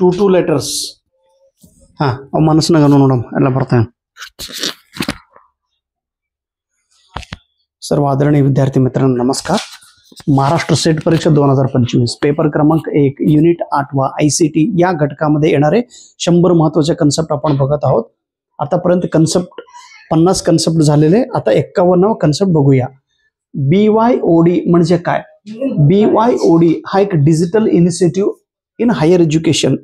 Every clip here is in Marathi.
2 letters. మనసున కనుగొనడం ఎలా పడతాయి. सर्व आदरणीय विद्यार्थी मित्रांनो नमस्कार. महाराष्ट्र सेट परीक्षा 2025 पेपर क्रमांक 1 युनिट 8 ICT या घटकामध्ये येणारे 100 महत्त्वाचे कन्सेप्ट आपण बघत आहोत. आतापर्यंत कन्सेप्ट 50 कन्सेप्ट झालेले. आता 51वा कन्सेप्ट बघूया. BYOD म्हणजे काय. BYOD हा एक digital initiative in higher education.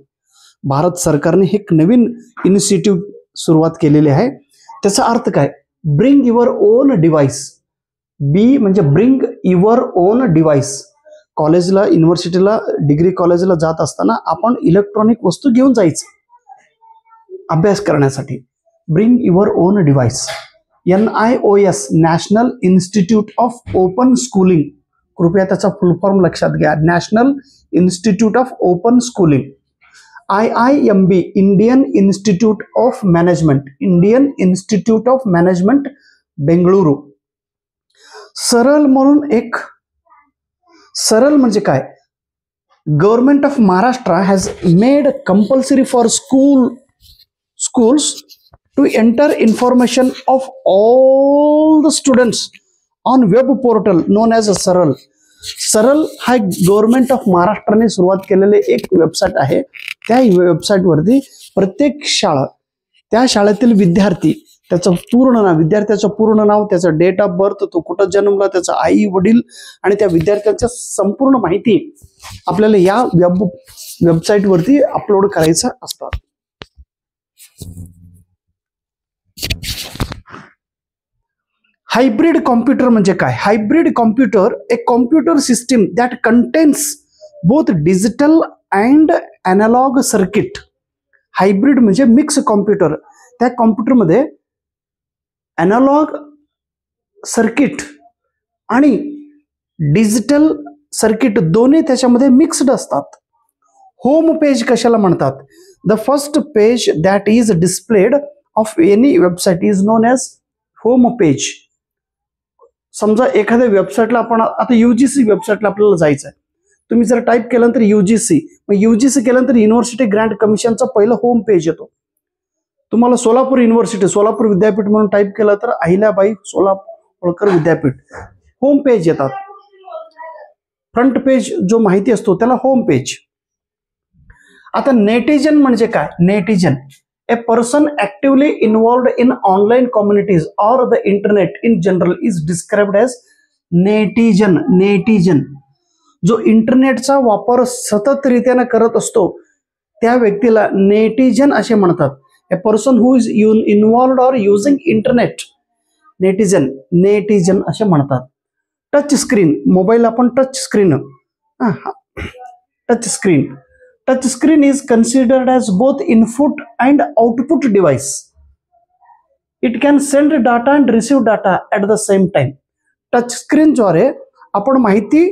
Bharat सरकारने एक नवीन इनिशिएटिव्ह सुरुवात केलेली आहे. त्याचा अर्थ काय. Bring your own device. B म्हणजे ब्रिंग युअर ओन डिव्हाइस. कॉलेजला युनिव्हर्सिटीला डिग्री कॉलेजला जात असताना आपण इलेक्ट्रॉनिक वस्तू घेऊन जायचं अभ्यास करण्यासाठी. Bring your own device. NIOS national institute of open schooling. कृपया त्याचा फुल फॉर्म लक्षात घ्या. National institute of open schooling. IIMB Indian institute of management. Indian institute of management Bengaluru. सरल म्हणून एक. सरल म्हणजे काय. Government of Maharashtra has made compulsory for schools to enter information of all the students on web portal known as सरल. सरल हा गव्हर्नमेंट ऑफ महाराष्ट्राने सुरुवात केलेले एक वेबसाईट आहे. त्या वेबसाईट वरती प्रत्येक शाळा त्या शाळेतील विद्यार्थी त्याचं पूर्ण नाव, विद्यार्थ्याचं पूर्ण नाव, त्याचं डेट ऑफ बर्थ, तो कुठं जन्मला, त्याचा आई वडील आणि त्या विद्यार्थ्यांच्या संपूर्ण माहिती आपल्याला या वेबसाईट वरती अपलोड करायचं असतात. हायब्रिड कॉम्प्युटर म्हणजे काय. Hybrid computer a computer system that contains both digital and analog circuit. Hybrid म्हणजे मिक्स कॉम्प्युटर. त्या कॉम्प्युटरमध्ये अॅनालॉग सर्किट आणि डिजिटल सर्किट दोन्ही त्याच्यामध्ये मिक्स्ड असतात. होम पेज कशाला म्हणतात. The first page that is displayed of any website is known as home page. समजा एखाद्या वेबसाईटला आपण आता UGC वेबसाईटला आपल्याला जायचं आहे. तुम्ही जर टाईप केल्यानंतर UGC, मग UGC केल्यानंतर युनिव्हर्सिटी ग्रँट कमिशनचा पहिलं होम पेज येतो. तुम्हाला सोलापूर युनिव्हर्सिटी, सोलापूर विद्यापीठ म्हणून टाईप केलं तर अहिल्याबाई होळकर विद्यापीठ होम पेज येतात. फ्रंट पेज जो माहिती असतो त्याला होम पेज. आता नेटिजन म्हणजे काय. Netizen a person actively involved in online communities or the internet in general is described as netizen. Netizen जो इंटरनेटचा वापर सतत रीतीने करत असतो त्या व्यक्तीला नेटिजन असे म्हणतात. A person who is involved or using internet. Netizen. Netizen असे म्हणतात. Touch screen. मोबाईल आपण touch screen. Touch screen. Touch screen is considered as both input and output device. It can send data and receive data at the same time. Touch स्क्रीनद्वारे आपण माहिती,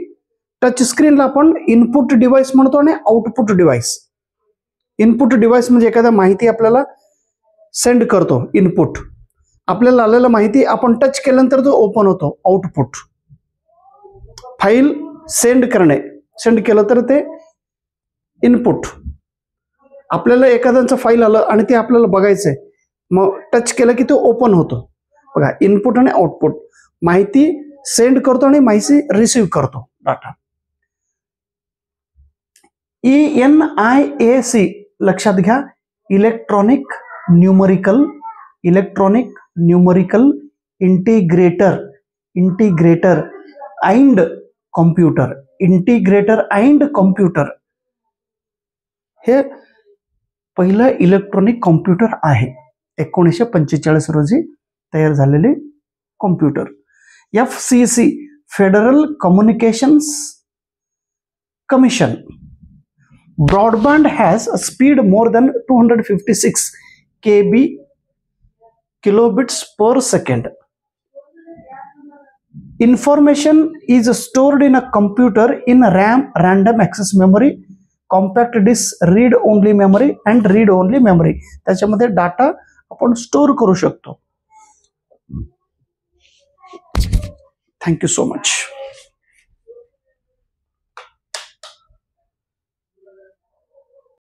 टच स्क्रीनला आपण इनपुट डिव्हाइस म्हणतो आणि आउटपुट डिव्हाइस. इनपुट डिव्हाइस म्हणजे एखाद्या माहिती आपल्याला सेंड करतो. इनपुट आपल्याला आलेला माहिती आपण टच केल्यानंतर तो ओपन होतो. आउटपुट फाईल सेंड करणे. सेंड केलं तर ते इनपुट. आपल्याला एखाद्याचं फाईल आलं आणि ते आपल्याला बघायचंय, मग टच केलं की तो ओपन होतो. बघा इनपुट आणि आउटपुट. माहिती सेंड करतो आणि माहिती रिसीव्ह करतो डाटा. ENIAC लक्षात घ्या. Electronic numerical. Electronic numerical integrator. Integrator and computer. Integrator and computer हे पहिलं इलेक्ट्रॉनिक कॉम्प्युटर आहे. 1945 रोजी तयार झालेले computer. FCC federal communications commission. Broadband has a speed more than 256 KB kilobits per second. Information is stored in a computer in RAM, random access memory, compact disk, read only memory and read only memory. त्याच्यामध्ये डाटा आपण स्टोर करू शकतो. Thank you so much.